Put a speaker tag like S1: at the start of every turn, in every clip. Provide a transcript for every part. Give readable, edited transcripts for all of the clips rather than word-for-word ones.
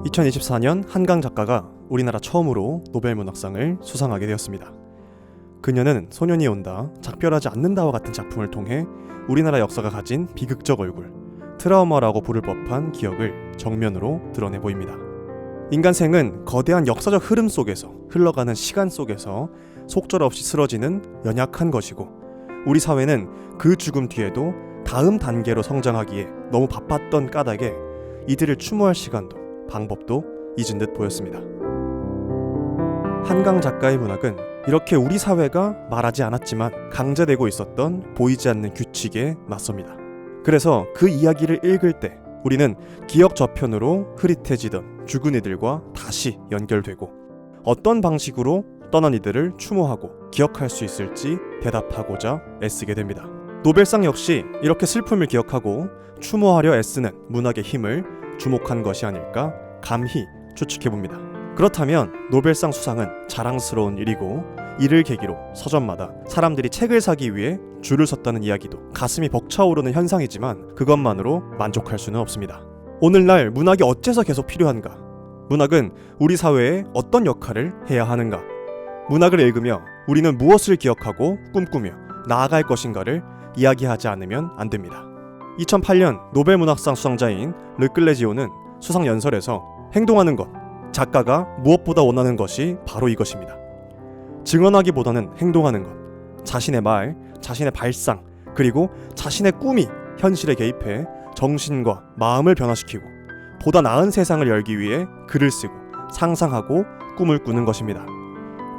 S1: 2024년 한강 작가가 우리나라 처음으로 노벨문학상을 수상하게 되었습니다. 그녀는 소년이 온다, 작별하지 않는다와 같은 작품을 통해 우리나라 역사가 가진 비극적 얼굴, 트라우마라고 부를 법한 기억을 정면으로 드러내 보입니다. 인간 생은 거대한 역사적 흐름 속에서, 흘러가는 시간 속에서 속절없이 쓰러지는 연약한 것이고, 우리 사회는 그 죽음 뒤에도 다음 단계로 성장하기에 너무 바빴던 까닭에 이들을 추모할 시간도 방법도 잊은 듯 보였습니다. 한강 작가의 문학은 이렇게 우리 사회가 말하지 않았지만 강제되고 있었던 보이지 않는 규칙에 맞섭니다. 그래서 그 이야기를 읽을 때 우리는 기억 저편으로 흐릿해지던 죽은 이들과 다시 연결되고, 어떤 방식으로 떠난 이들을 추모하고 기억할 수 있을지 대답하고자 애쓰게 됩니다. 노벨상 역시 이렇게 슬픔을 기억하고 추모하려 애쓰는 문학의 힘을 주목한 것이 아닐까 감히 추측해봅니다. 그렇다면 노벨상 수상은 자랑스러운 일이고, 이를 계기로 서점마다 사람들이 책을 사기 위해 줄을 섰다는 이야기도 가슴이 벅차오르는 현상이지만 그것만으로 만족할 수는 없습니다. 오늘날 문학이 어째서 계속 필요한가? 문학은 우리 사회에 어떤 역할을 해야 하는가? 문학을 읽으며 우리는 무엇을 기억하고 꿈꾸며 나아갈 것인가를 이야기하지 않으면 안 됩니다. 2008년 노벨문학상 수상자인 르클레지오는 수상 연설에서 행동하는 것, 작가가 무엇보다 원하는 것이 바로 이것입니다. 증언하기보다는 행동하는 것, 자신의 말, 자신의 발상, 그리고 자신의 꿈이 현실에 개입해 정신과 마음을 변화시키고 보다 나은 세상을 열기 위해 글을 쓰고 상상하고 꿈을 꾸는 것입니다.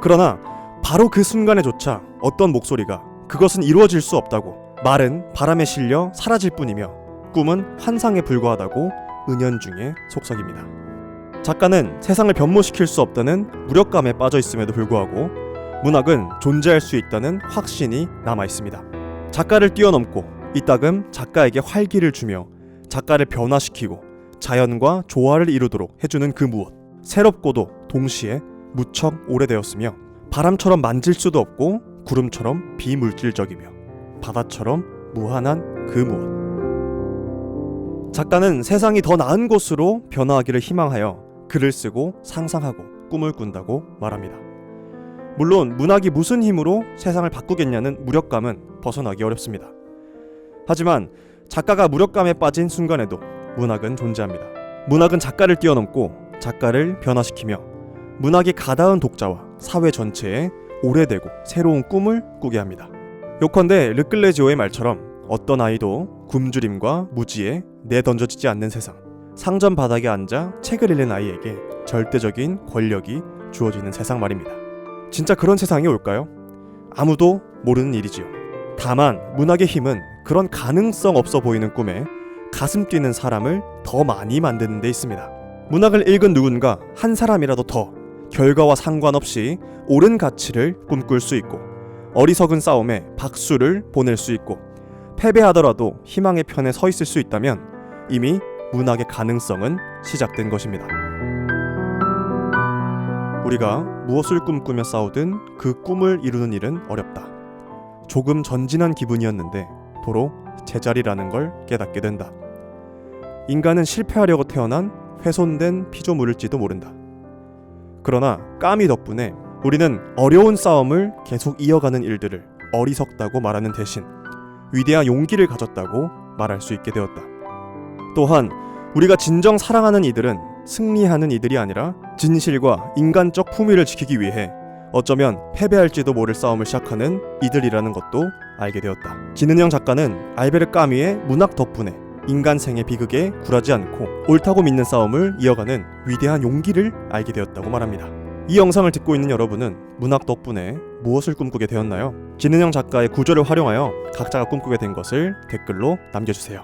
S1: 그러나 바로 그 순간에조차 어떤 목소리가 그것은 이루어질 수 없다고, 말은 바람에 실려 사라질 뿐이며 꿈은 환상에 불과하다고 은연중에 속삭입니다. 작가는 세상을 변모시킬 수 없다는 무력감에 빠져 있음에도 불구하고 문학은 존재할 수 있다는 확신이 남아 있습니다. 작가를 뛰어넘고 이따금 작가에게 활기를 주며 작가를 변화시키고 자연과 조화를 이루도록 해주는 그 무엇, 새롭고도 동시에 무척 오래되었으며 바람처럼 만질 수도 없고 구름처럼 비물질적이며 바다처럼 무한한 그 무엇. 작가는 세상이 더 나은 곳으로 변화하기를 희망하여 글을 쓰고 상상하고 꿈을 꾼다고 말합니다. 물론 문학이 무슨 힘으로 세상을 바꾸겠냐는 무력감은 벗어나기 어렵습니다. 하지만 작가가 무력감에 빠진 순간에도 문학은 존재합니다. 문학은 작가를 뛰어넘고 작가를 변화시키며 문학이 가닿은 독자와 사회 전체에 오래되고 새로운 꿈을 꾸게 합니다. 요컨대 르클레지오의 말처럼 어떤 아이도 굶주림과 무지에 내던져지지 않는 세상, 상점 바닥에 앉아 책을 읽는 아이에게 절대적인 권력이 주어지는 세상 말입니다. 진짜 그런 세상이 올까요? 아무도 모르는 일이지요. 다만 문학의 힘은 그런 가능성 없어 보이는 꿈에 가슴 뛰는 사람을 더 많이 만드는 데 있습니다. 문학을 읽은 누군가 한 사람이라도 더 결과와 상관없이 옳은 가치를 꿈꿀 수 있고, 어리석은 싸움에 박수를 보낼 수 있고, 패배하더라도 희망의 편에 서 있을 수 있다면 이미 문학의 가능성은 시작된 것입니다. 우리가 무엇을 꿈꾸며 싸우든 그 꿈을 이루는 일은 어렵다. 조금 전진한 기분이었는데 도로 제자리라는 걸 깨닫게 된다. 인간은 실패하려고 태어난 훼손된 피조물일지도 모른다. 그러나 까미 덕분에 우리는 어려운 싸움을 계속 이어가는 일들을 어리석다고 말하는 대신 위대한 용기를 가졌다고 말할 수 있게 되었다. 또한 우리가 진정 사랑하는 이들은 승리하는 이들이 아니라 진실과 인간적 품위를 지키기 위해 어쩌면 패배할지도 모를 싸움을 시작하는 이들이라는 것도 알게 되었다. 진은영 작가는 알베르 까미의 문학 덕분에 인간생의 비극에 굴하지 않고 옳다고 믿는 싸움을 이어가는 위대한 용기를 알게 되었다고 말합니다. 이 영상을 듣고 있는 여러분은 문학 덕분에 무엇을 꿈꾸게 되었나요? 진은영 작가의 구절을 활용하여 각자가 꿈꾸게 된 것을 댓글로 남겨주세요.